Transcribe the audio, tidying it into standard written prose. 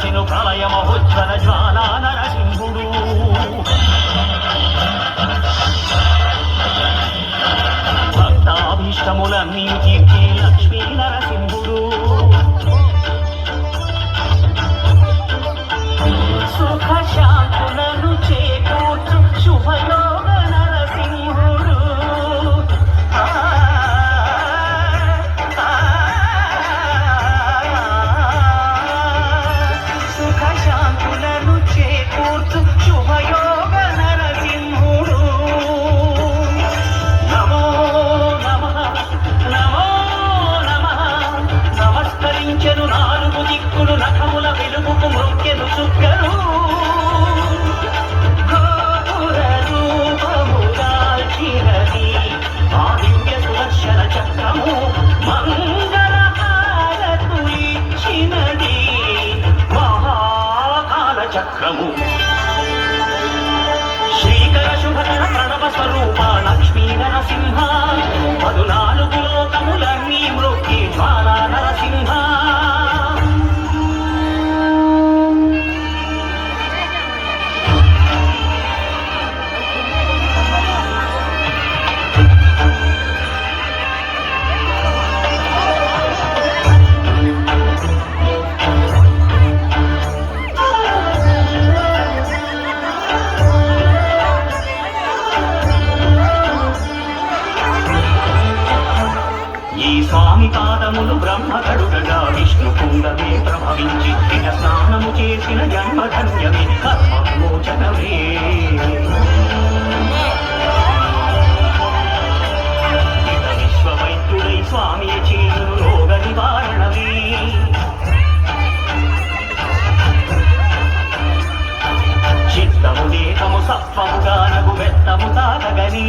వచ్చెను ప్రళయమహోజ్వల జ్వాలా నరసింహుడు. భక్తాభీష్టములన్నీ తీర్చే లక్ష్మీ నరసింహుడు. సుఖ శాంతులను చేకూర్చు శుభయోగ నరసింహుడు. సుఖ శాంతులను చేకూర్చు శుభయోగ నరసింహుడు. నమో నమః నమో నమః నమస్కరించెను నాలుగు దిక్కులు నఖముల వెలుగుకు మృక్కెను చుక్కలు. గోపుర రూపము దాల్చినది ఆ దివ్య సుదర్శన చక్రము మంగళ హారతులిచ్చినది మహాకాల చక్రము. శ్రీకర శుభకర ప్రణవ స్వరూప లక్ష్మీ నరసింహ 14 లోకములన్నీ మృక్కి జ్వాలా నరసింహ. ఈ స్వామి పాదములు బ్రహ్మ కడుగగా విష్ణు కుండమే ప్రభవించి ఇక స్నానము చేసిన జన్మధన్యమే కర్మమోచనమే. ఇక విశ్వవైద్యుడై స్వామి చేయును రోగ నివారణమే. చిత్తము దేహము సత్వముగా నగు మెత్తము తాగగనే.